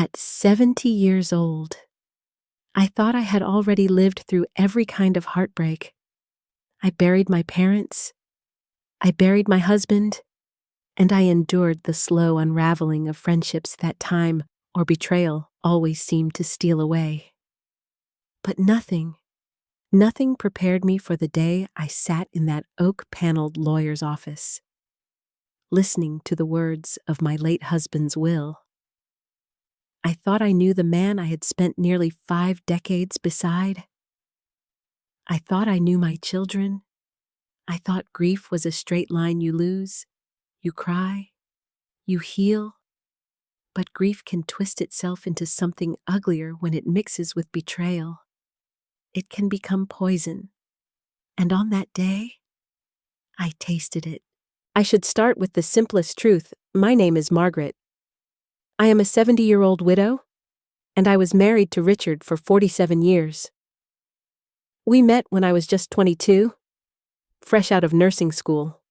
At 70 years old, I thought I had already lived through every kind of heartbreak. I buried my parents, I buried my husband, and I endured the slow unraveling of friendships that time or betrayal always seemed to steal away. But nothing prepared me for the day I sat in that oak-paneled lawyer's office, listening to the words of my late husband's will. I thought I knew the man I had spent nearly 5 decades beside. I thought I knew my children. I thought grief was a straight line you lose, you cry, you heal. But grief can twist itself into something uglier when it mixes with betrayal. It can become poison. And on that day, I tasted it. I should start with the simplest truth. My name is Margaret. I am a 70-year-old widow, and I was married to Richard for 47 years. We met when I was just 22, fresh out of nursing school,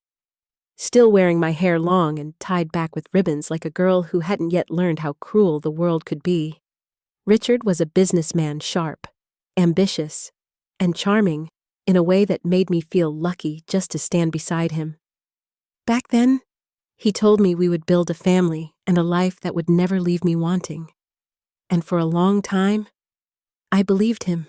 still wearing my hair long and tied back with ribbons like a girl who hadn't yet learned how cruel the world could be. Richard was a businessman, sharp, ambitious, and charming in a way that made me feel lucky just to stand beside him. Back then, he told me we would build a family and a life that would never leave me wanting. And for a long time, I believed him.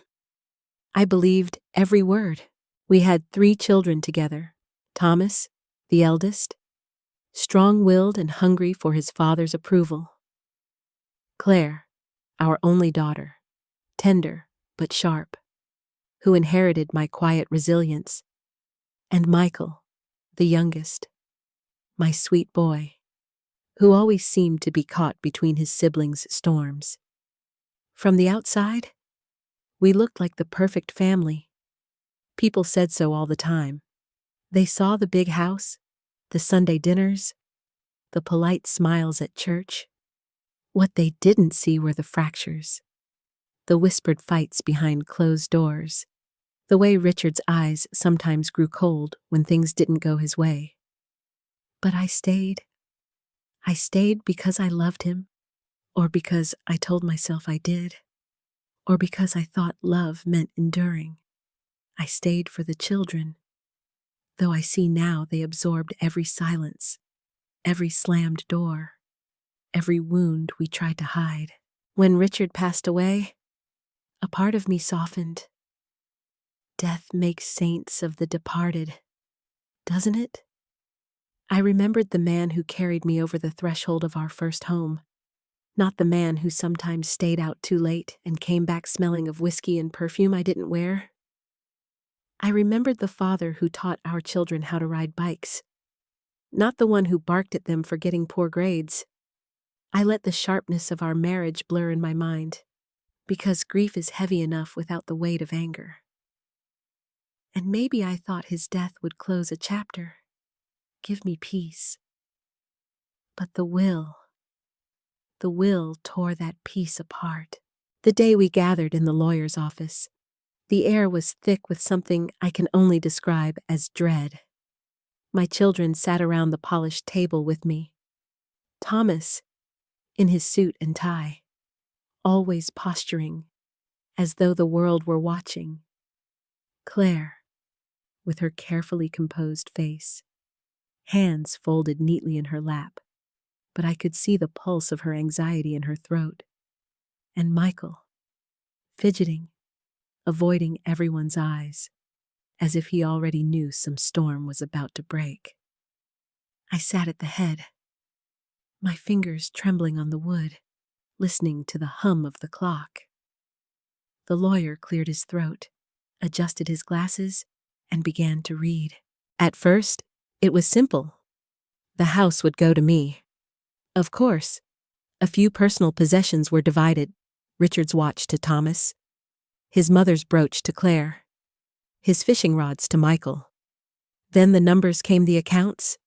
I believed every word. We had 3 children together. Thomas, the eldest, strong-willed and hungry for his father's approval. Claire, our only daughter, tender but sharp, who inherited my quiet resilience. And Michael, the youngest, my sweet boy, who always seemed to be caught between his siblings' storms. From the outside, we looked like the perfect family. People said so all the time. They saw the big house, the Sunday dinners, the polite smiles at church. What they didn't see were the fractures, the whispered fights behind closed doors, the way Richard's eyes sometimes grew cold when things didn't go his way. But I stayed. I stayed because I loved him, or because I told myself I did, or because I thought love meant enduring. I stayed for the children, though I see now they absorbed every silence, every slammed door, every wound we tried to hide. When Richard passed away, a part of me softened. Death makes saints of the departed, doesn't it? I remembered the man who carried me over the threshold of our first home, not the man who sometimes stayed out too late and came back smelling of whiskey and perfume I didn't wear. I remembered the father who taught our children how to ride bikes, not the one who barked at them for getting poor grades. I let the sharpness of our marriage blur in my mind, because grief is heavy enough without the weight of anger. And maybe I thought his death would close a chapter, give me peace. But the will tore that peace apart. The day we gathered in the lawyer's office, the air was thick with something I can only describe as dread. My children sat around the polished table with me. Thomas, in his suit and tie, always posturing, as though the world were watching. Claire, with her carefully composed face, hands folded neatly in her lap, but I could see the pulse of her anxiety in her throat. And Michael, fidgeting, avoiding everyone's eyes, as if he already knew some storm was about to break. I sat at the head, my fingers trembling on the wood, listening to the hum of the clock. The lawyer cleared his throat, adjusted his glasses, and began to read. At first, it was simple. The house would go to me. Of course, a few personal possessions were divided. Richard's watch to Thomas, his mother's brooch to Claire, his fishing rods to Michael. Then the numbers came, the accounts,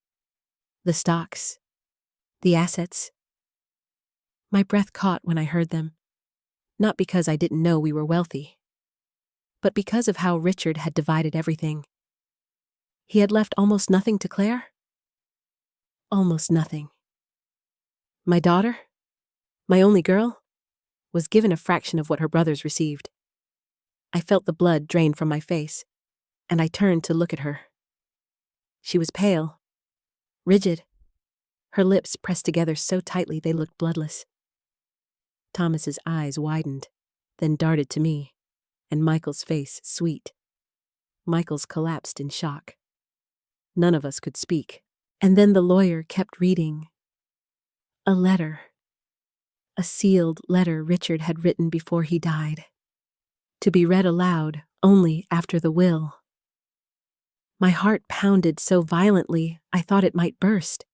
the stocks, the assets. My breath caught when I heard them, not because I didn't know we were wealthy, but because of how Richard had divided everything. He had left almost nothing to Claire. Almost nothing. My daughter, my only girl, was given a fraction of what her brothers received. I felt the blood drain from my face, and I turned to look at her. She was pale, rigid, her lips pressed together so tightly they looked bloodless. Thomas's eyes widened, then darted to me, and Michael's face sweet. Michael's collapsed in shock. None of us could speak. And then the lawyer kept reading. A letter. A sealed letter Richard had written before he died. To be read aloud only after the will. My heart pounded so violently I thought it might burst.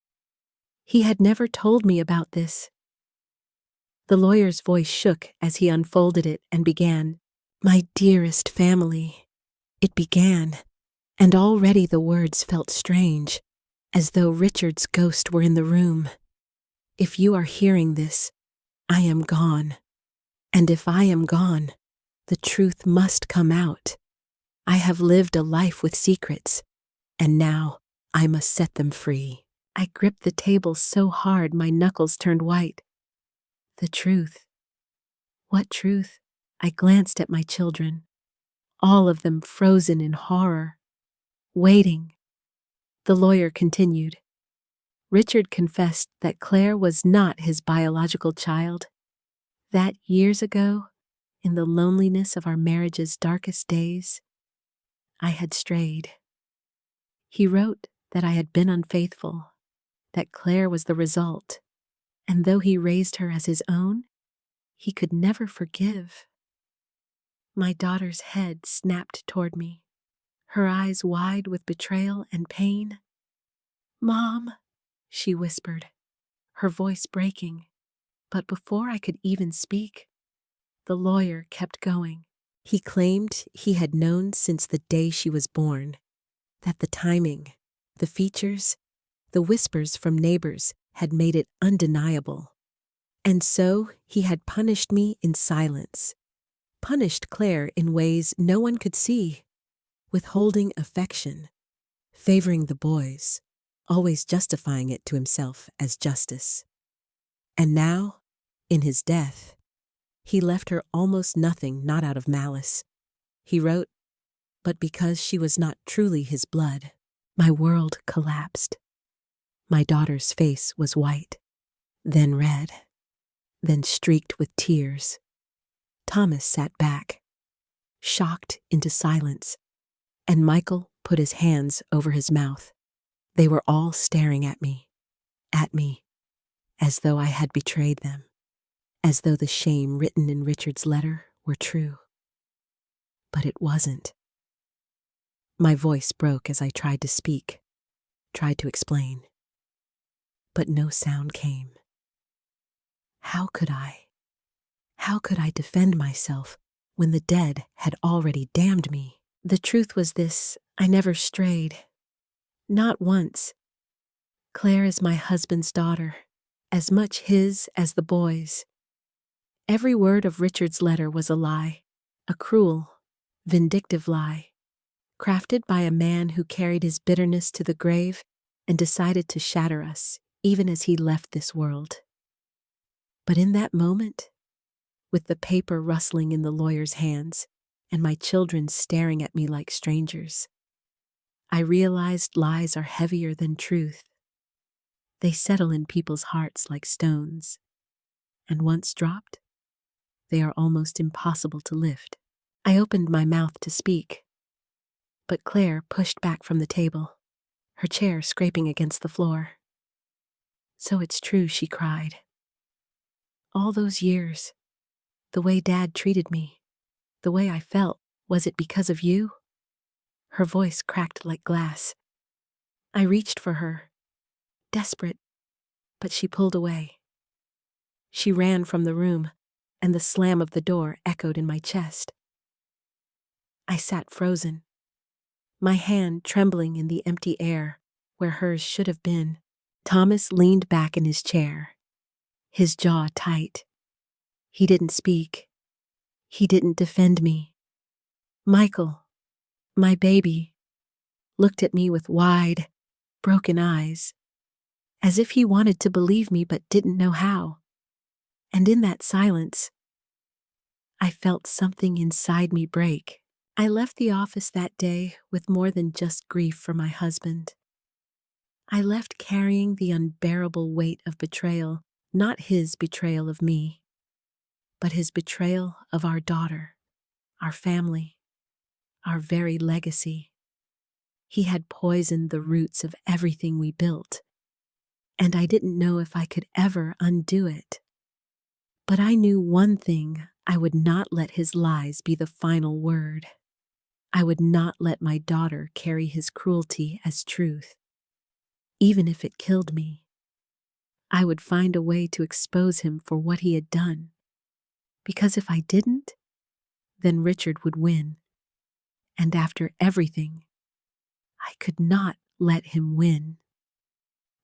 He had never told me about this. The lawyer's voice shook as he unfolded it and began, "My dearest family." It began, and already the words felt strange, as though Richard's ghost were in the room. If you are hearing this, I am gone. And if I am gone, the truth must come out. I have lived a life with secrets, and now I must set them free. I gripped the table so hard my knuckles turned white. The truth. What truth? I glanced at my children, all of them frozen in horror, waiting. The lawyer continued. Richard confessed that Claire was not his biological child. That years ago, in the loneliness of our marriage's darkest days, I had strayed. He wrote that I had been unfaithful, that Claire was the result, and though he raised her as his own, he could never forgive. My daughter's head snapped toward me, her eyes wide with betrayal and pain. "Mom," she whispered, her voice breaking. But before I could even speak, the lawyer kept going. He claimed he had known since the day she was born, that the timing, the features, the whispers from neighbors had made it undeniable. And so he had punished me in silence, punished Claire in ways no one could see, withholding affection, favoring the boys, always justifying it to himself as justice. And now, in his death, he left her almost nothing, not out of malice. He wrote, but because she was not truly his blood, my world collapsed. My daughter's face was white, then red, then streaked with tears. Thomas sat back, shocked into silence, and Michael put his hands over his mouth. They were all staring at me, as though I had betrayed them, as though the shame written in Richard's letter were true. But it wasn't. My voice broke as I tried to speak, tried to explain. But no sound came. How could I? How could I defend myself when the dead had already damned me? The truth was this: I never strayed. Not once. Claire is my husband's daughter, as much his as the boys'. Every word of Richard's letter was a lie, a cruel, vindictive lie, crafted by a man who carried his bitterness to the grave and decided to shatter us, even as he left this world. But in that moment, with the paper rustling in the lawyer's hands and my children staring at me like strangers, I realized lies are heavier than truth. They settle in people's hearts like stones, and once dropped, they are almost impossible to lift. I opened my mouth to speak, but Claire pushed back from the table, her chair scraping against the floor. "So it's true," she cried. "All those years, the way Dad treated me, the way I felt, was it because of you?" Her voice cracked like glass. I reached for her, desperate, but she pulled away. She ran from the room, and the slam of the door echoed in my chest. I sat frozen, my hand trembling in the empty air where hers should have been. Thomas leaned back in his chair, his jaw tight. He didn't speak. He didn't defend me. Michael, my baby, looked at me with wide, broken eyes, as if he wanted to believe me but didn't know how. And in that silence, I felt something inside me break. I left the office that day with more than just grief for my husband. I left carrying the unbearable weight of betrayal, not his betrayal of me, but his betrayal of our daughter, our family, our very legacy. He had poisoned the roots of everything we built, and I didn't know if I could ever undo it. But I knew one thing: I would not let his lies be the final word. I would not let my daughter carry his cruelty as truth. Even if it killed me, I would find a way to expose him for what he had done. Because if I didn't, then Richard would win. And after everything, I could not let him win.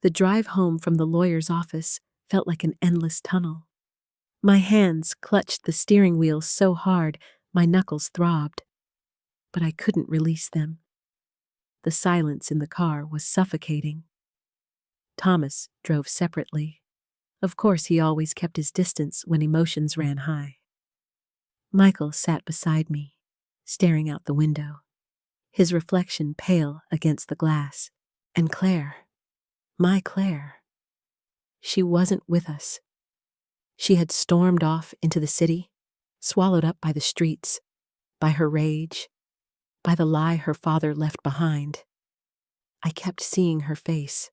The drive home from the lawyer's office felt like an endless tunnel. My hands clutched the steering wheel so hard my knuckles throbbed, but I couldn't release them. The silence in the car was suffocating. Thomas drove separately. Of course, he always kept his distance when emotions ran high. Michael sat beside me, staring out the window, his reflection pale against the glass. And Claire, my Claire, she wasn't with us. She had stormed off into the city, swallowed up by the streets, by her rage, by the lie her father left behind. I kept seeing her face,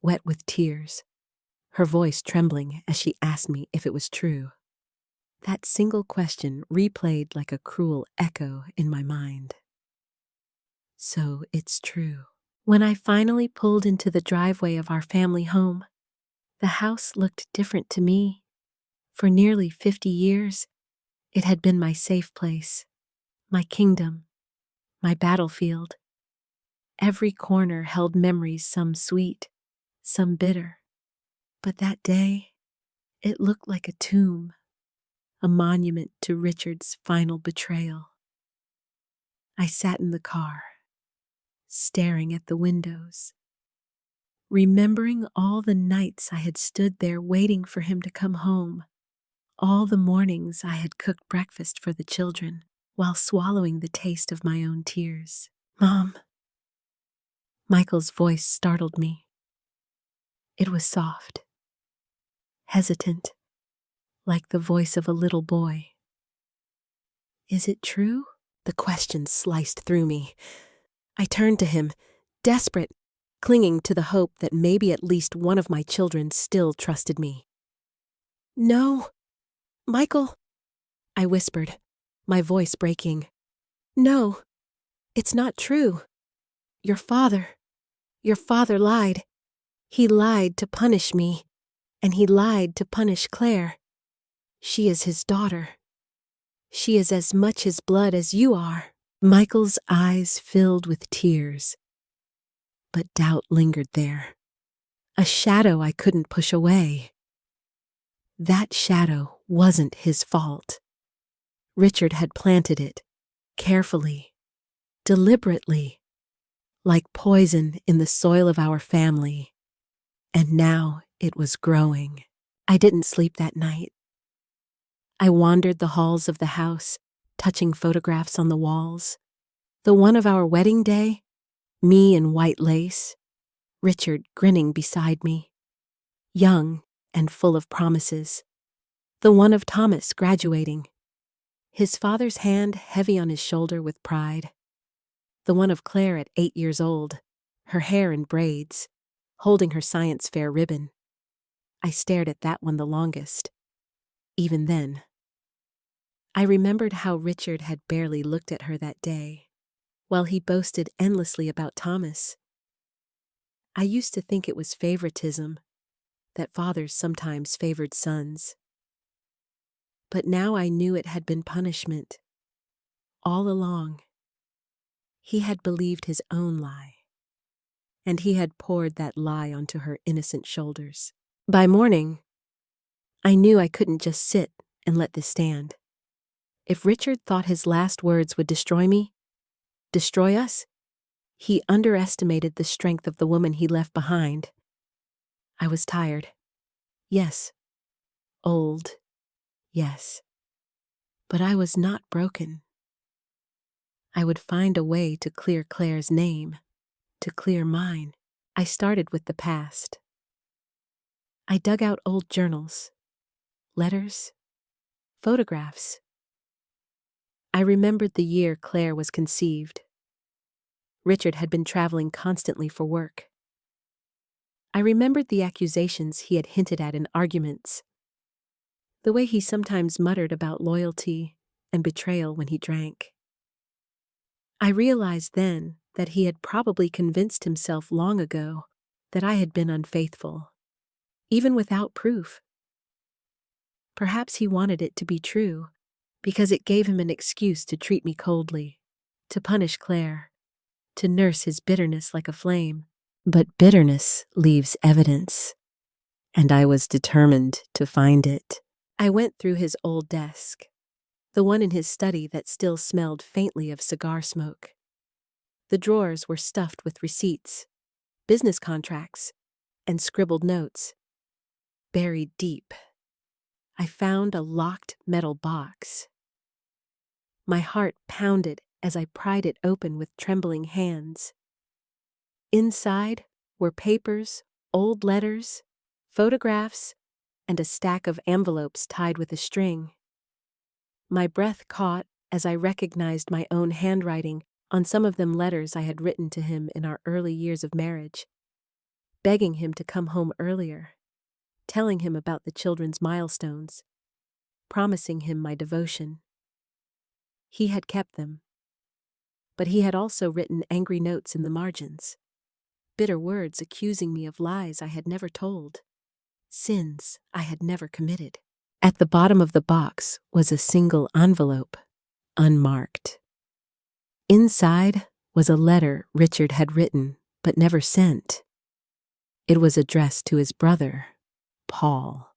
wet with tears, her voice trembling as she asked me if it was true. That single question replayed like a cruel echo in my mind. So it's true. When I finally pulled into the driveway of our family home, the house looked different to me. For nearly 50 years, it had been my safe place, my kingdom, my battlefield. Every corner held memories, some sweet, some bitter. But that day, it looked like a tomb, a monument to Richard's final betrayal. I sat in the car, staring at the windows, remembering all the nights I had stood there waiting for him to come home, all the mornings I had cooked breakfast for the children while swallowing the taste of my own tears. "Mom." Michael's voice startled me. It was soft, hesitant, like the voice of a little boy. "Is it true?" The question sliced through me. I turned to him, desperate, clinging to the hope that maybe at least one of my children still trusted me. "No, Michael," I whispered, my voice breaking. "No, it's not true. Your father lied. He lied to punish me, and he lied to punish Claire. She is his daughter. She is as much his blood as you are." Michael's eyes filled with tears, but doubt lingered there, a shadow I couldn't push away. That shadow wasn't his fault. Richard had planted it, carefully, deliberately, like poison in the soil of our family, and now it was growing. I didn't sleep that night. I wandered the halls of the house, touching photographs on the walls. The one of our wedding day, me in white lace, Richard grinning beside me, young and full of promises. The one of Thomas graduating, his father's hand heavy on his shoulder with pride. The one of Claire at 8 years old, her hair in braids, holding her science fair ribbon. I stared at that one the longest. Even then, I remembered how Richard had barely looked at her that day, while he boasted endlessly about Thomas. I used to think it was favoritism, that fathers sometimes favored sons. But now I knew it had been punishment. All along, he had believed his own lie, and he had poured that lie onto her innocent shoulders. By morning, I knew I couldn't just sit and let this stand. If Richard thought his last words would destroy me, destroy us, he underestimated the strength of the woman he left behind. I was tired. Yes. Old. Yes. But I was not broken. I would find a way to clear Claire's name, to clear mine. I started with the past. I dug out old journals, letters, photographs. I remembered the year Claire was conceived. Richard had been traveling constantly for work. I remembered the accusations he had hinted at in arguments, the way he sometimes muttered about loyalty and betrayal when he drank. I realized then that he had probably convinced himself long ago that I had been unfaithful, even without proof. Perhaps he wanted it to be true, because it gave him an excuse to treat me coldly, to punish Claire, to nurse his bitterness like a flame. But bitterness leaves evidence, and I was determined to find it. I went through his old desk, the one in his study that still smelled faintly of cigar smoke. The drawers were stuffed with receipts, business contracts, and scribbled notes. Buried deep, I found a locked metal box. My heart pounded as I pried it open with trembling hands. Inside were papers, old letters, photographs, and a stack of envelopes tied with a string. My breath caught as I recognized my own handwriting on some of them, letters I had written to him in our early years of marriage, begging him to come home earlier, telling him about the children's milestones, promising him my devotion. He had kept them, but he had also written angry notes in the margins, bitter words accusing me of lies I had never told, sins I had never committed. At the bottom of the box was a single envelope, unmarked. Inside was a letter Richard had written but never sent. It was addressed to his brother, Paul.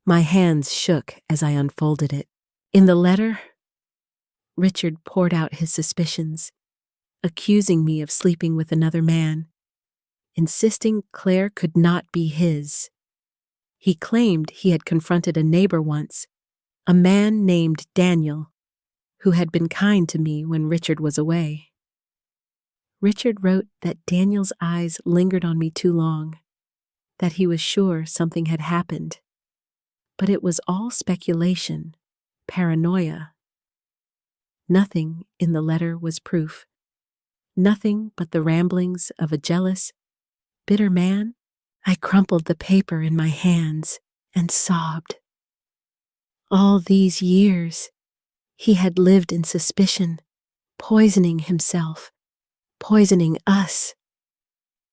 My hands shook as I unfolded it. In the letter, Richard poured out his suspicions, accusing me of sleeping with another man, insisting Claire could not be his. He claimed he had confronted a neighbor once, a man named Daniel, who had been kind to me when Richard was away. Richard wrote that Daniel's eyes lingered on me too long, that he was sure something had happened. But it was all speculation, paranoia. Nothing in the letter was proof. Nothing but the ramblings of a jealous, bitter man. I crumpled the paper in my hands and sobbed. All these years, he had lived in suspicion, poisoning himself, poisoning us.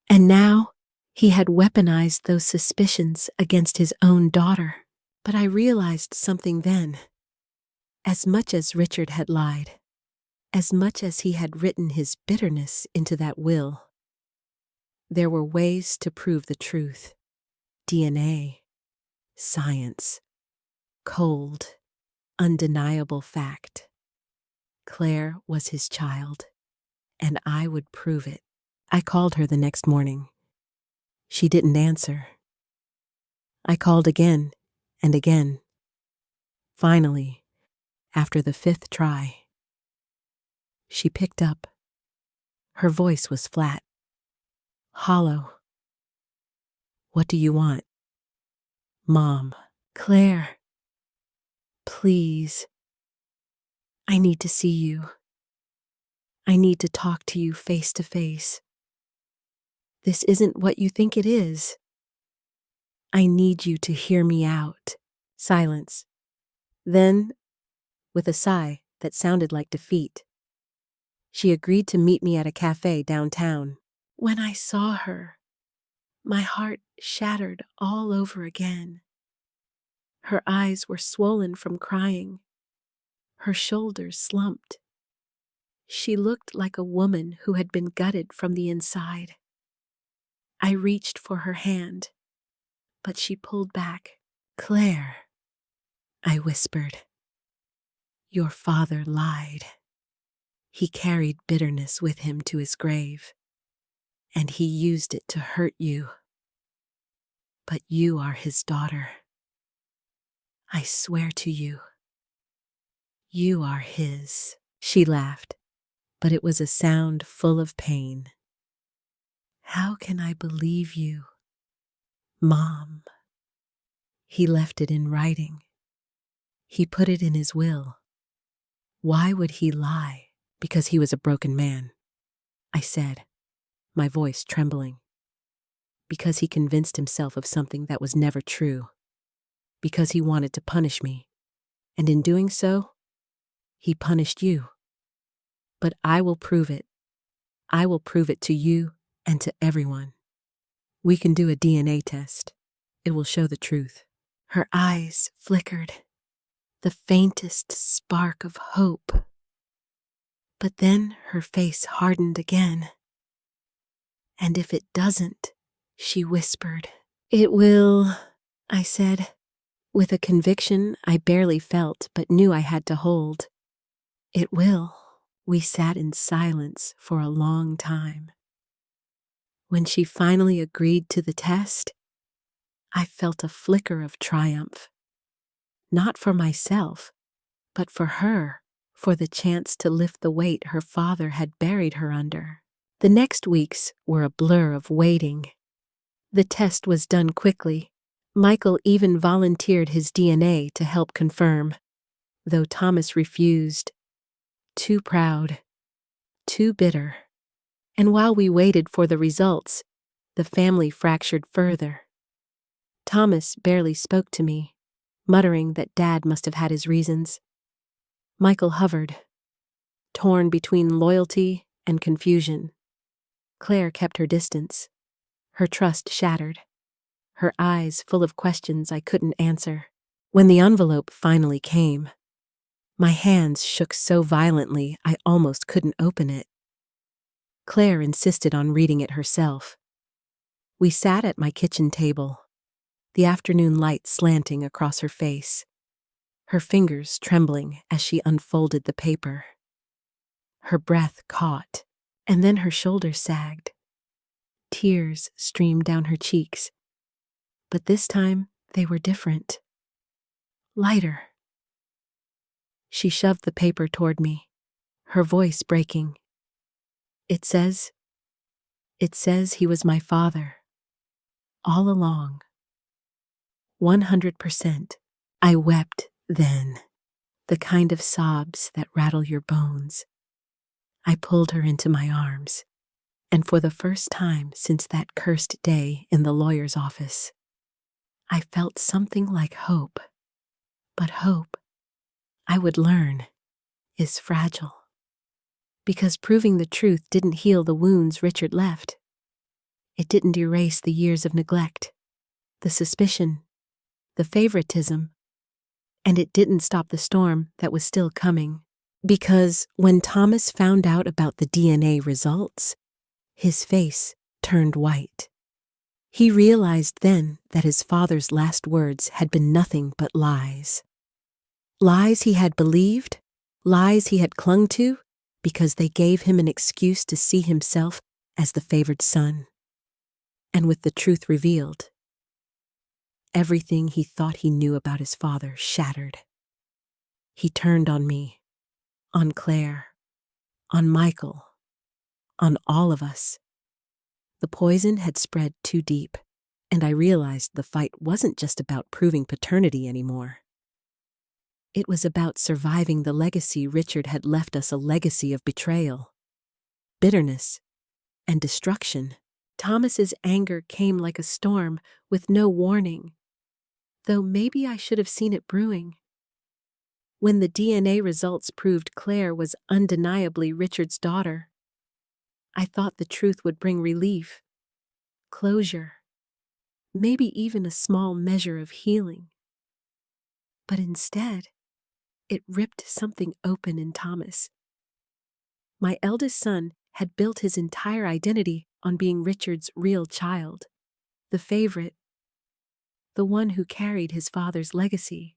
And now he had weaponized those suspicions against his own daughter. But I realized something then. As much as Richard had lied, as much as he had written his bitterness into that will, there were ways to prove the truth. DNA, science, cold, undeniable fact. Claire was his child, and I would prove it. I called her the next morning. She didn't answer. I called again and again. Finally, after the 5th try, she picked up. Her voice was flat, hollow. "What do you want?" "Mom, Claire, please. I need to see you. I need to talk to you face to face. This isn't what you think it is. I need you to hear me out." Silence. Then, with a sigh that sounded like defeat, she agreed to meet me at a cafe downtown. When I saw her, my heart shattered all over again. Her eyes were swollen from crying. Her shoulders slumped. She looked like a woman who had been gutted from the inside. I reached for her hand, but she pulled back. "Claire," I whispered, "your father lied. He carried bitterness with him to his grave, and he used it to hurt you. But you are his daughter. I swear to you, You are his. She laughed, but it was a sound full of pain. How can I believe you, Mom? He left it in writing. He put it in his will. Why would he lie? Because he was a broken man, I said, my voice trembling. Because he convinced himself of something that was never true. Because he wanted to punish me. And in doing so, he punished you. But I will prove it. I will prove it to you and to everyone. We can do a DNA test. It will show the truth. Her eyes flickered, the faintest spark of hope. But then her face hardened again. And if it doesn't, she whispered. It will, I said, with a conviction I barely felt but knew I had to hold. It will. We sat in silence for a long time. When she finally agreed to the test, I felt a flicker of triumph. Not for myself, but for her, for the chance to lift the weight her father had buried her under. The next weeks were a blur of waiting. The test was done quickly. Michael even volunteered his DNA to help confirm, though Thomas refused. Too proud, too bitter. And while we waited for the results, the family fractured further. Thomas barely spoke to me, muttering that Dad must have had his reasons. Michael hovered, torn between loyalty and confusion. Claire kept her distance, her trust shattered, her eyes full of questions I couldn't answer. When the envelope finally came, my hands shook so violently I almost couldn't open it. Claire insisted on reading it herself. We sat at my kitchen table, the afternoon light slanting across her face, her fingers trembling as she unfolded the paper. Her breath caught, and then her shoulders sagged. Tears streamed down her cheeks, but this time they were different. Lighter. She shoved the paper toward me, her voice breaking. It says he was my father. All along. 100%. I wept then, the kind of sobs that rattle your bones. I pulled her into my arms, and for the first time since that cursed day in the lawyer's office, I felt something like hope. But hope, I would learn, is fragile. Because proving the truth didn't heal the wounds Richard left. It didn't erase the years of neglect, the suspicion, the favoritism, and it didn't stop the storm that was still coming. Because when Thomas found out about the DNA results, his face turned white. He realized then that his father's last words had been nothing but lies. Lies he had believed, lies he had clung to, because they gave him an excuse to see himself as the favored son. And with the truth revealed, everything he thought he knew about his father shattered. He turned on me, on Claire, on Michael, on all of us. The poison had spread too deep, and I realized the fight wasn't just about proving paternity anymore. It was about surviving the legacy Richard had left us, a legacy of betrayal, bitterness, and destruction. Thomas's anger came like a storm with no warning, though maybe I should have seen it brewing. When the DNA results proved Claire was undeniably Richard's daughter, I thought the truth would bring relief, closure, maybe even a small measure of healing. But instead, it ripped something open in Thomas. My eldest son had built his entire identity on being Richard's real child, the favorite, the one who carried his father's legacy.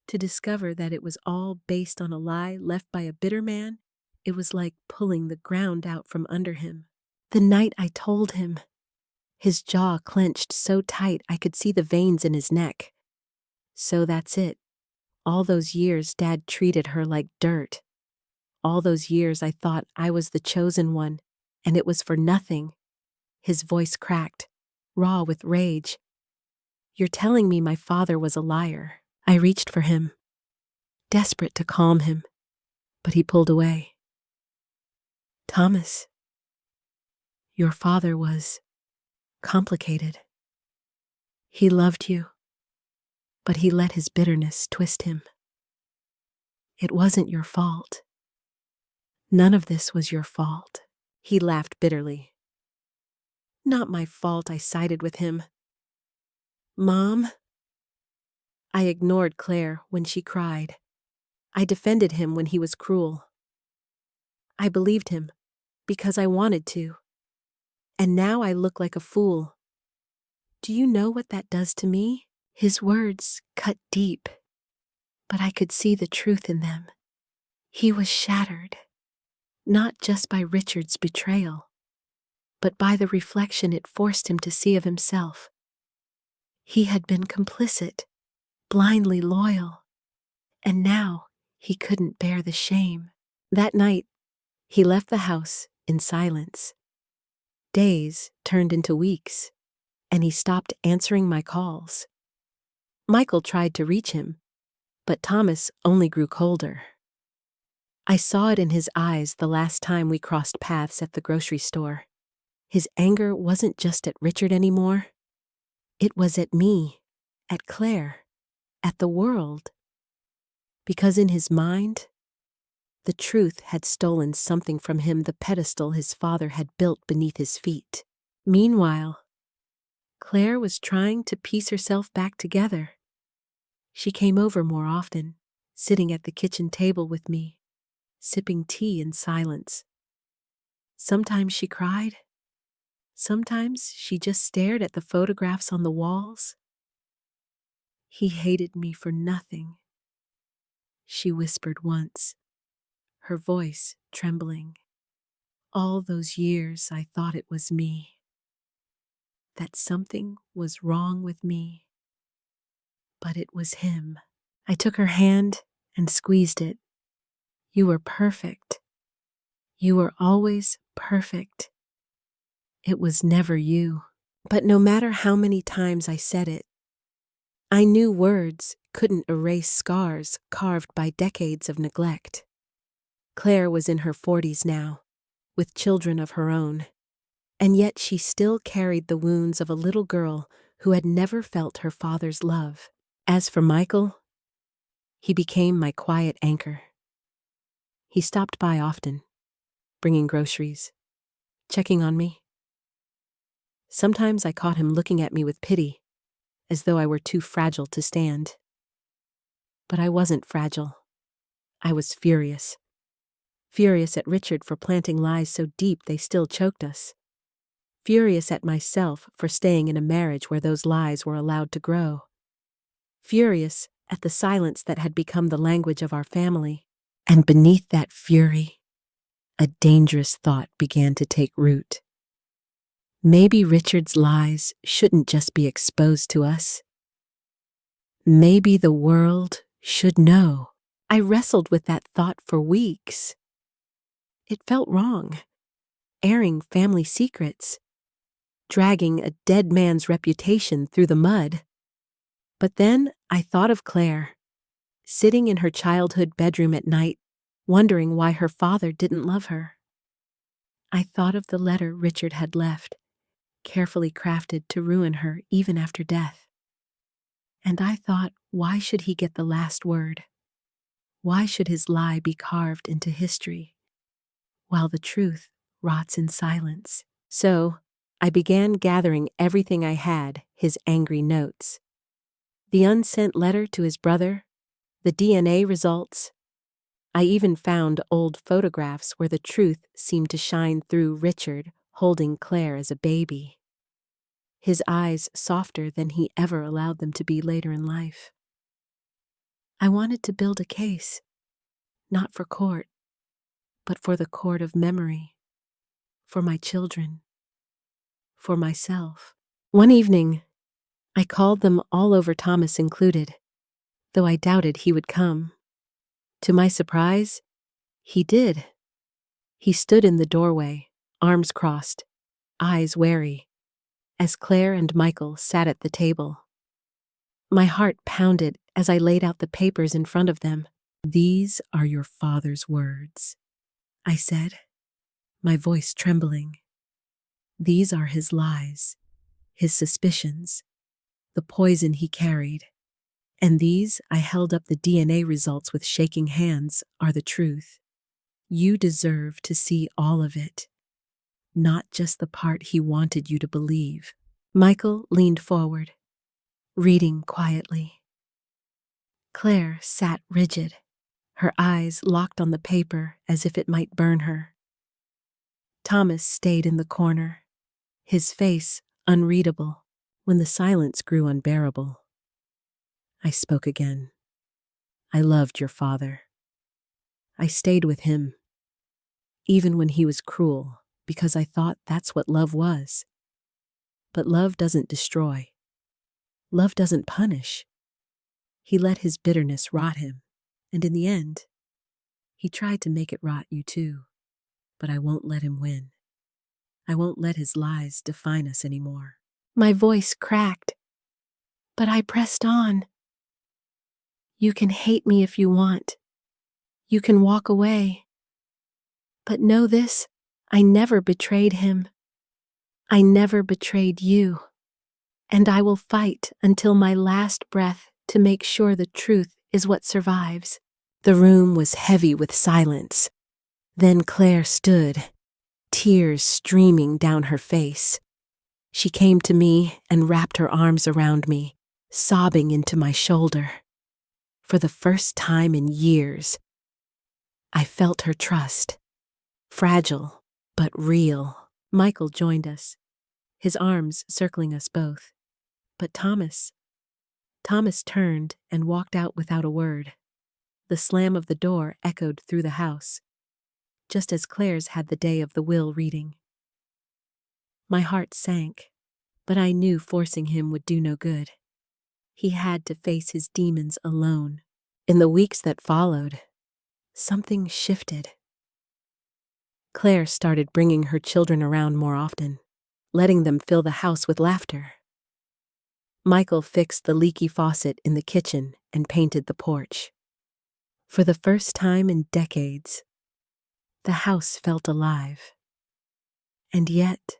To discover that it was all based on a lie left by a bitter man, it was like pulling the ground out from under him. The night I told him, his jaw clenched so tight I could see the veins in his neck. So that's it. All those years Dad treated her like dirt. All those years I thought I was the chosen one, and it was for nothing. His voice cracked, raw with rage. You're telling me my father was a liar. I reached for him, desperate to calm him, but he pulled away. Thomas, your father was complicated. He loved you, but he let his bitterness twist him. It wasn't your fault. None of this was your fault. He laughed bitterly. Not my fault I sided with him. Mom? I ignored Claire when she cried. I defended him when he was cruel. I believed him because I wanted to. And now I look like a fool. Do you know what that does to me? His words cut deep, but I could see the truth in them. He was shattered, not just by Richard's betrayal, but by the reflection it forced him to see of himself. He had been complicit, blindly loyal, and now he couldn't bear the shame. That night, he left the house in silence. Days turned into weeks, and he stopped answering my calls. Michael tried to reach him, but Thomas only grew colder. I saw it in his eyes the last time we crossed paths at the grocery store. His anger wasn't just at Richard anymore. It was at me, at Claire, at the world. Because in his mind, the truth had stolen something from him, the pedestal his father had built beneath his feet. Meanwhile, Claire was trying to piece herself back together. She came over more often, sitting at the kitchen table with me, sipping tea in silence. Sometimes she cried. Sometimes she just stared at the photographs on the walls. He hated me for nothing, she whispered once, her voice trembling. All those years I thought it was me, that something was wrong with me, but it was him. I took her hand and squeezed it. You were perfect. You were always perfect. It was never you. But no matter how many times I said it, I knew words couldn't erase scars carved by decades of neglect. Claire was in her 40s now, with children of her own, and yet she still carried the wounds of a little girl who had never felt her father's love. As for Michael, he became my quiet anchor. He stopped by often, bringing groceries, checking on me. Sometimes I caught him looking at me with pity, as though I were too fragile to stand. But I wasn't fragile. I was furious. Furious at Richard for planting lies so deep they still choked us. Furious at myself for staying in a marriage where those lies were allowed to grow. Furious at the silence that had become the language of our family. And beneath that fury, a dangerous thought began to take root. Maybe Richard's lies shouldn't just be exposed to us. Maybe the world should know. I wrestled with that thought for weeks. It felt wrong, airing family secrets, dragging a dead man's reputation through the mud. But then I thought of Claire, sitting in her childhood bedroom at night, wondering why her father didn't love her. I thought of the letter Richard had left, carefully crafted to ruin her even after death. And I thought, why should he get the last word? Why should his lie be carved into history, while the truth rots in silence? So, I began gathering everything I had, his angry notes, the unsent letter to his brother, the DNA results. I even found old photographs where the truth seemed to shine through Richard holding Claire as a baby, his eyes softer than he ever allowed them to be later in life. I wanted to build a case, not for court, but for the court of memory, for my children, for myself. One evening, I called them all over, Thomas included, though I doubted he would come. To my surprise, he did. He stood in the doorway, arms crossed, eyes wary, as Claire and Michael sat at the table. My heart pounded as I laid out the papers in front of them. "These are your father's words," I said, my voice trembling. "These are his lies, his suspicions, the poison he carried. And these," I held up the DNA results with shaking hands, "are the truth. You deserve to see all of it, not just the part he wanted you to believe." Michael leaned forward, reading quietly. Claire sat rigid, her eyes locked on the paper as if it might burn her. Thomas stayed in the corner, his face unreadable. When the silence grew unbearable, I spoke again. "I loved your father. I stayed with him, even when he was cruel, because I thought that's what love was. But love doesn't destroy. Love doesn't punish. He let his bitterness rot him, and in the end, he tried to make it rot you too. But I won't let him win. I won't let his lies define us anymore." My voice cracked, but I pressed on. "You can hate me if you want. You can walk away. But know this, I never betrayed him. I never betrayed you. And I will fight until my last breath to make sure the truth is what survives." The room was heavy with silence. Then Claire stood, tears streaming down her face. She came to me and wrapped her arms around me, sobbing into my shoulder. For the first time in years, I felt her trust, fragile but real. Michael joined us, his arms circling us both. But Thomas turned and walked out without a word. The slam of the door echoed through the house, just as Claire's had the day of the will reading. My heart sank, but I knew forcing him would do no good. He had to face his demons alone. In the weeks that followed, something shifted. Claire started bringing her children around more often, letting them fill the house with laughter. Michael fixed the leaky faucet in the kitchen and painted the porch. For the first time in decades, the house felt alive. And yet,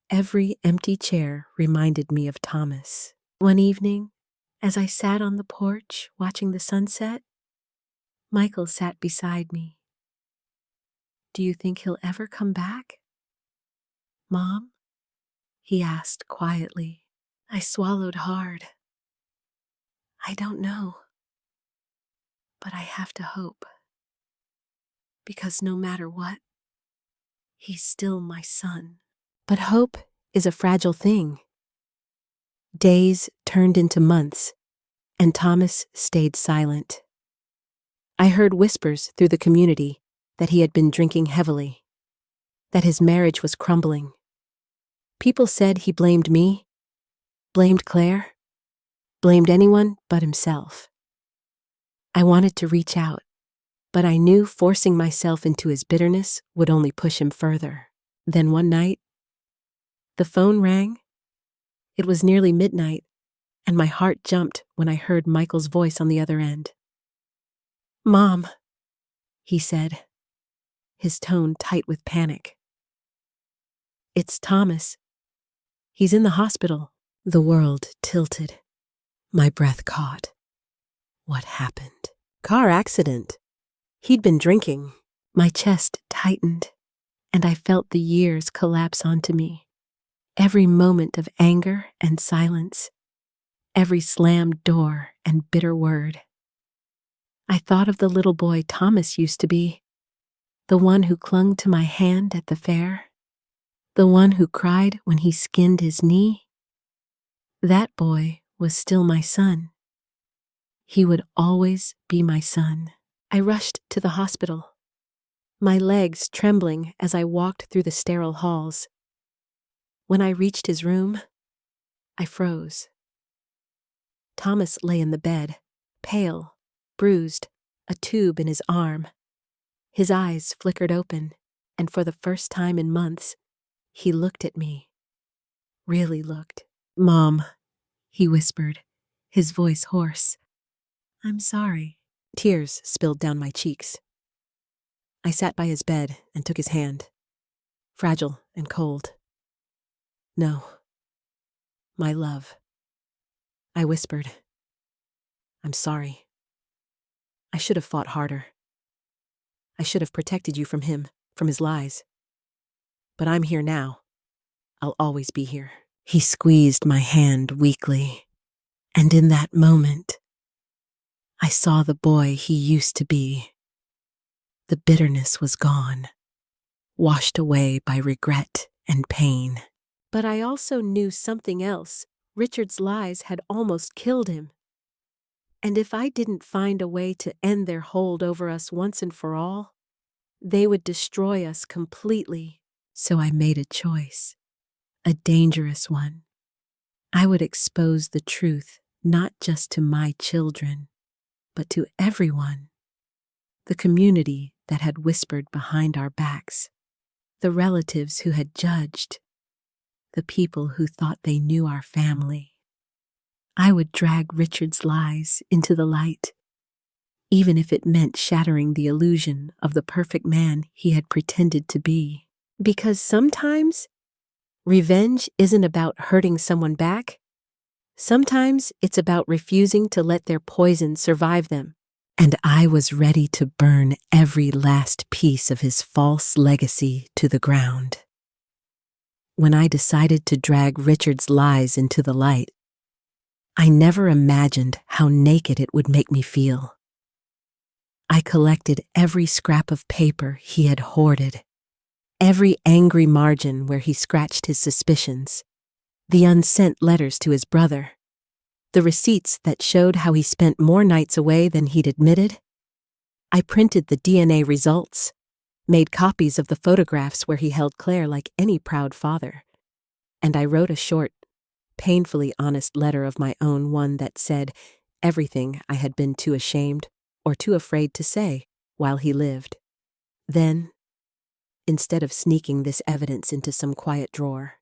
every empty chair reminded me of Thomas. One evening, as I sat on the porch watching the sunset, Michael sat beside me. "Do you think he'll ever come back, Mom?" he asked quietly. I swallowed hard. "I don't know, but I have to hope. Because no matter what, he's still my son." But hope is a fragile thing. Days turned into months, and Thomas stayed silent. I heard whispers through the community that he had been drinking heavily, that his marriage was crumbling. People said he blamed me, blamed Claire, blamed anyone but himself. I wanted to reach out, but I knew forcing myself into his bitterness would only push him further. Then one night, the phone rang. It was nearly midnight, and my heart jumped when I heard Michael's voice on the other end. "Mom," he said, his tone tight with panic. "It's Thomas. He's in the hospital." The world tilted. My breath caught. What happened? Car accident. He'd been drinking. My chest tightened, and I felt the years collapse onto me. Every moment of anger and silence, every slammed door and bitter word. I thought of the little boy Thomas used to be, the one who clung to my hand at the fair, the one who cried when he skinned his knee. That boy was still my son. He would always be my son. I rushed to the hospital, my legs trembling as I walked through the sterile halls. When I reached his room, I froze. Thomas lay in the bed, pale, bruised, a tube in his arm. His eyes flickered open, and for the first time in months, he looked at me. Really looked. "Mom," he whispered, his voice hoarse. "I'm sorry." Tears spilled down my cheeks. I sat by his bed and took his hand, fragile and cold. "No, my love," I whispered. "I'm sorry. I should have fought harder. I should have protected you from him, from his lies. But I'm here now. I'll always be here." He squeezed my hand weakly, and in that moment, I saw the boy he used to be. The bitterness was gone, washed away by regret and pain. But I also knew something else. Richard's lies had almost killed him. And if I didn't find a way to end their hold over us once and for all, they would destroy us completely. So I made a choice, a dangerous one. I would expose the truth not just to my children, but to everyone. The community that had whispered behind our backs, the relatives who had judged, the people who thought they knew our family. I would drag Richard's lies into the light, even if it meant shattering the illusion of the perfect man he had pretended to be. Because sometimes, revenge isn't about hurting someone back. Sometimes it's about refusing to let their poison survive them. And I was ready to burn every last piece of his false legacy to the ground. When I decided to drag Richard's lies into the light, I never imagined how naked it would make me feel. I collected every scrap of paper he had hoarded, every angry margin where he scratched his suspicions, the unsent letters to his brother, the receipts that showed how he spent more nights away than he'd admitted. I printed the DNA results, made copies of the photographs where he held Claire like any proud father, and I wrote a short, painfully honest letter of my own, one that said everything I had been too ashamed or too afraid to say while he lived. Then, instead of sneaking this evidence into some quiet drawer,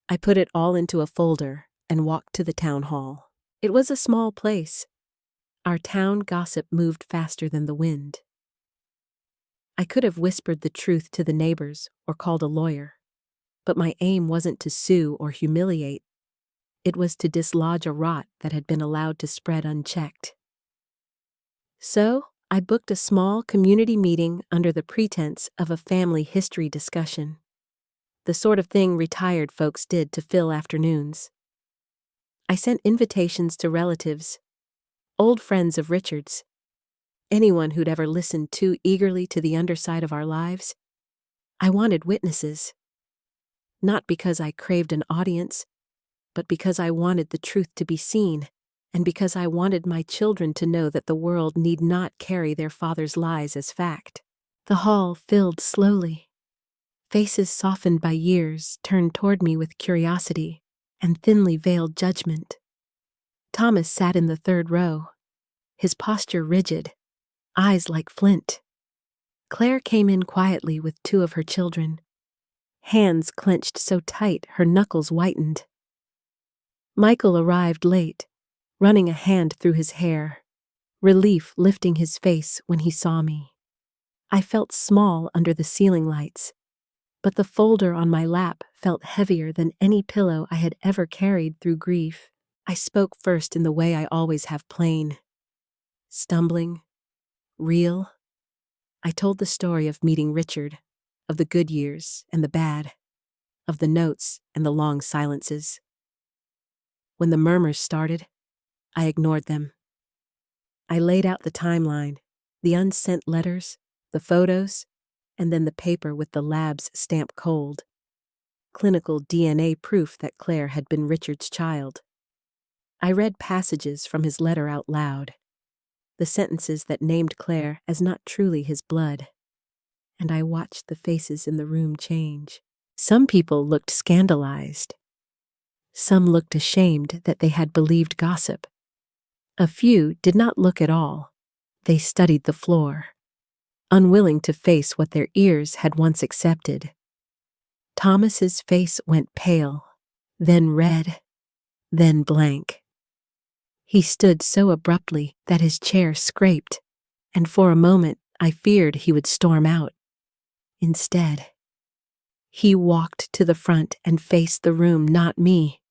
I put it all into a folder and walked to the town hall. It was a small place. Our town gossip moved faster than the wind. I could have whispered the truth to the neighbors or called a lawyer, but my aim wasn't to sue or humiliate. It was to dislodge a rot that had been allowed to spread unchecked. So, I booked a small community meeting under the pretense of a family history discussion, the sort of thing retired folks did to fill afternoons. I sent invitations to relatives, old friends of Richard's, anyone who'd ever listened too eagerly to the underside of our lives. I wanted witnesses, not because I craved an audience, but because I wanted the truth to be seen, and because I wanted my children to know that the world need not carry their father's lies as fact. The hall filled slowly. Faces softened by years turned toward me with curiosity and thinly veiled judgment. Thomas sat in the third row, his posture rigid, eyes like flint. Claire came in quietly with two of her children, hands clenched so tight her knuckles whitened. Michael arrived late, running a hand through his hair, relief lifting his face when he saw me. I felt small under the ceiling lights, but the folder on my lap felt heavier than any pillow I had ever carried through grief. I spoke first in the way I always have, plain, stumbling, real. I told the story of meeting Richard, of the good years and the bad, of the notes and the long silences. When the murmurs started, I ignored them. I laid out the timeline, the unsent letters, the photos, and then the paper with the lab's stamp cold. Clinical DNA proof that Claire had been Richard's child. I read passages from his letter out loud, the sentences that named Claire as not truly his blood. And I watched the faces in the room change. Some people looked scandalized. Some looked ashamed that they had believed gossip. A few did not look at all. They studied the floor, unwilling to face what their ears had once accepted. Thomas's face went pale, then red, then blank. He stood so abruptly that his chair scraped, and for a moment I feared he would storm out. Instead, he walked to the front and faced the room, not me,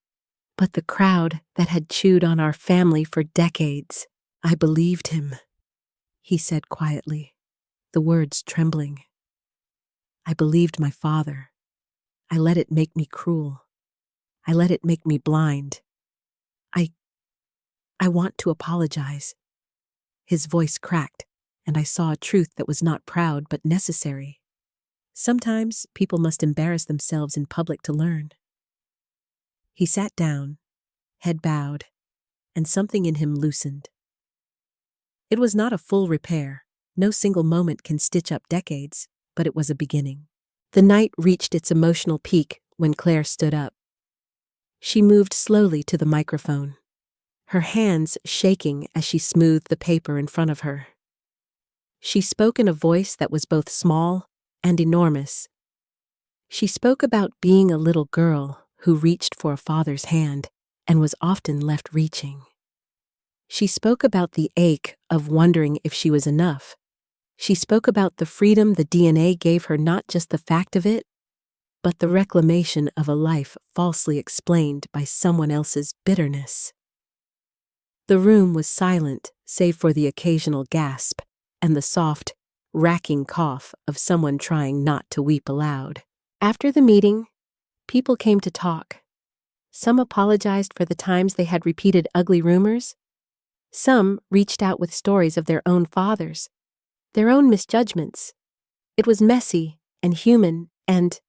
but the crowd that had chewed on our family for decades. "I believed him," he said quietly, the words trembling. "I believed my father. I let it make me cruel. I let it make me blind. I want to apologize." His voice cracked, and I saw a truth that was not proud but necessary. Sometimes people must embarrass themselves in public to learn. He sat down, head bowed, and something in him loosened. It was not a full repair. No single moment can stitch up decades, but it was a beginning. The night reached its emotional peak when Claire stood up. She moved slowly to the microphone, her hands shaking as she smoothed the paper in front of her. She spoke in a voice that was both small and enormous. She spoke about being a little girl who reached for a father's hand and was often left reaching. She spoke about the ache of wondering if she was enough. She spoke about the freedom the DNA gave her, not just the fact of it, but the reclamation of a life falsely explained by someone else's bitterness. The room was silent, save for the occasional gasp and the soft, racking cough of someone trying not to weep aloud. After the meeting, people came to talk. Some apologized for the times they had repeated ugly rumors. Some reached out with stories of their own fathers, their own misjudgments. It was messy and human and,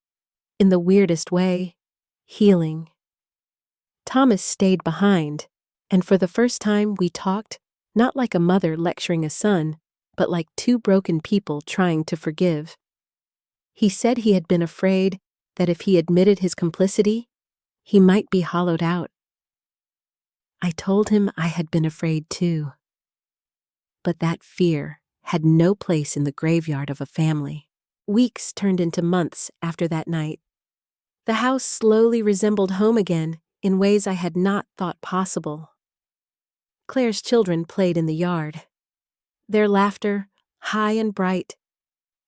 in the weirdest way, healing. Thomas stayed behind, and for the first time we talked, not like a mother lecturing a son, but like two broken people trying to forgive. He said he had been afraid that if he admitted his complicity, he might be hollowed out. I told him I had been afraid too. But that fear had no place in the graveyard of a family. Weeks turned into months after that night. The house slowly resembled home again in ways I had not thought possible. Claire's children played in the yard. Their laughter, high and bright,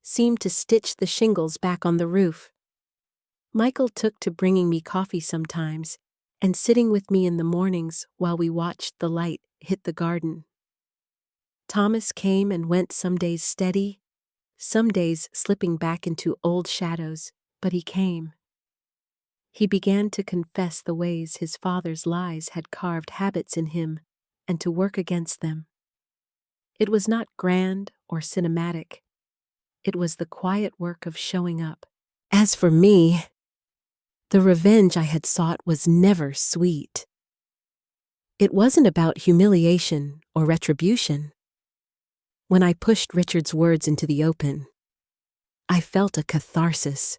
seemed to stitch the shingles back on the roof. Michael took to bringing me coffee sometimes and sitting with me in the mornings while we watched the light hit the garden. Thomas came and went, some days steady, some days slipping back into old shadows, but he came. He began to confess the ways his father's lies had carved habits in him and to work against them. It was not grand or cinematic. It was the quiet work of showing up. As for me, the revenge I had sought was never sweet. It wasn't about humiliation or retribution. When I pushed Richard's words into the open, I felt a catharsis.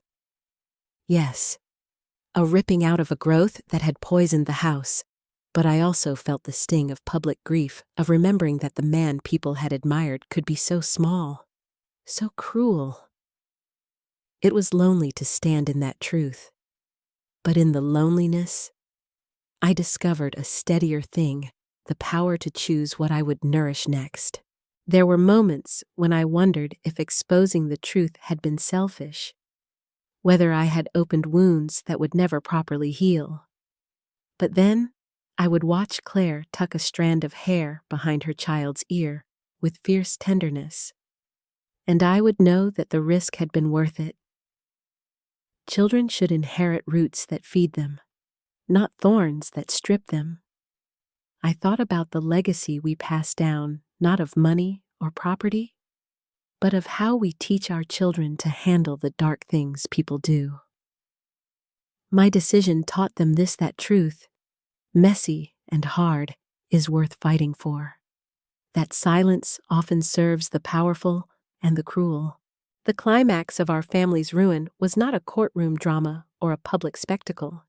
Yes, a ripping out of a growth that had poisoned the house, but I also felt the sting of public grief, of remembering that the man people had admired could be so small, so cruel. It was lonely to stand in that truth, but in the loneliness, I discovered a steadier thing, the power to choose what I would nourish next. There were moments when I wondered if exposing the truth had been selfish, whether I had opened wounds that would never properly heal. But then, I would watch Claire tuck a strand of hair behind her child's ear with fierce tenderness, and I would know that the risk had been worth it. Children should inherit roots that feed them, not thorns that strip them. I thought about the legacy we pass down, not of money or property, but of how we teach our children to handle the dark things people do. My decision taught them that truth, messy and hard, is worth fighting for. That silence often serves the powerful and the cruel. The climax of our family's ruin was not a courtroom drama or a public spectacle.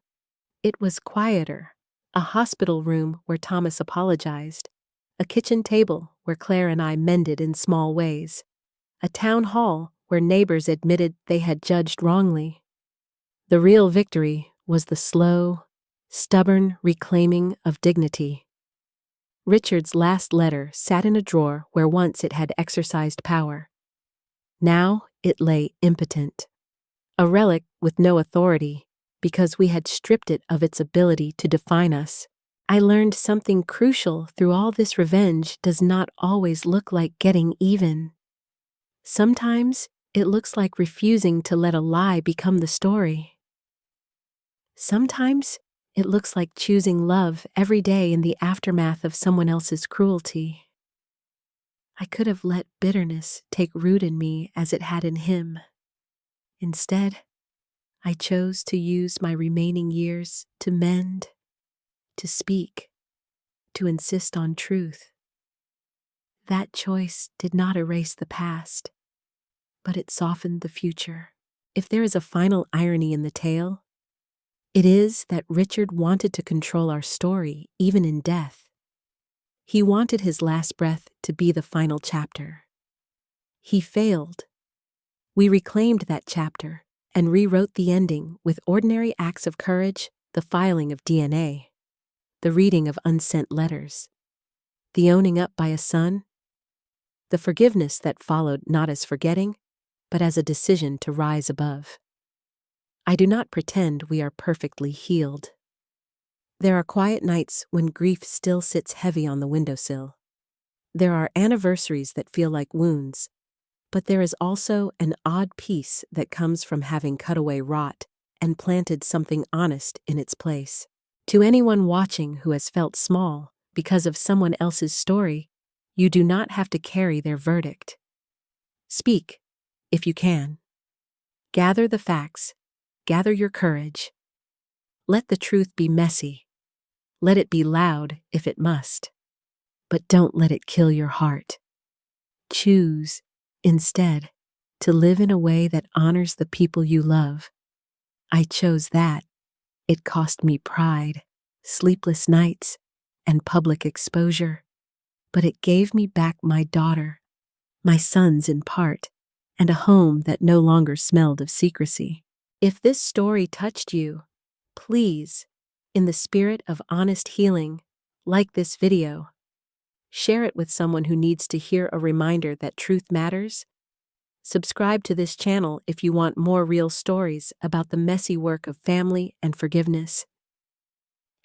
It was quieter, a hospital room where Thomas apologized, a kitchen table where Claire and I mended in small ways, a town hall where neighbors admitted they had judged wrongly. The real victory was the slow, stubborn reclaiming of dignity. Richard's last letter sat in a drawer where once it had exercised power. Now it lay impotent, a relic with no authority, because we had stripped it of its ability to define us. I learned something crucial through all this: revenge does not always look like getting even. Sometimes it looks like refusing to let a lie become the story. Sometimes it looks like choosing love every day in the aftermath of someone else's cruelty. I could have let bitterness take root in me as it had in him. Instead, I chose to use my remaining years to mend, to speak, to insist on truth. That choice did not erase the past, but it softened the future. If there is a final irony in the tale, it is that Richard wanted to control our story even in death. He wanted his last breath to be the final chapter. He failed. We reclaimed that chapter and rewrote the ending with ordinary acts of courage: the filing of DNA, the reading of unsent letters, the owning up by a son, the forgiveness that followed not as forgetting, but as a decision to rise above. I do not pretend we are perfectly healed. There are quiet nights when grief still sits heavy on the windowsill. There are anniversaries that feel like wounds, but there is also an odd peace that comes from having cut away rot and planted something honest in its place. To anyone watching who has felt small because of someone else's story, you do not have to carry their verdict. Speak, if you can. Gather the facts. Gather your courage. Let the truth be messy. Let it be loud if it must. But don't let it kill your heart. Choose, instead, to live in a way that honors the people you love. I chose that. It cost me pride, sleepless nights, and public exposure. But it gave me back my daughter, my sons in part, and a home that no longer smelled of secrecy. If this story touched you, please, in the spirit of honest healing, like this video. Share it with someone who needs to hear a reminder that truth matters. Subscribe to this channel if you want more real stories about the messy work of family and forgiveness.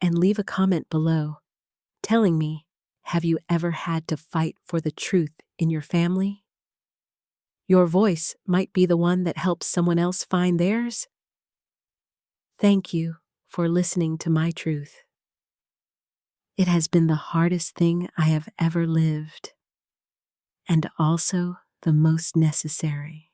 And leave a comment below, telling me, have you ever had to fight for the truth in your family? Your voice might be the one that helps someone else find theirs. Thank you for listening to my truth. It has been the hardest thing I have ever lived, and also the most necessary.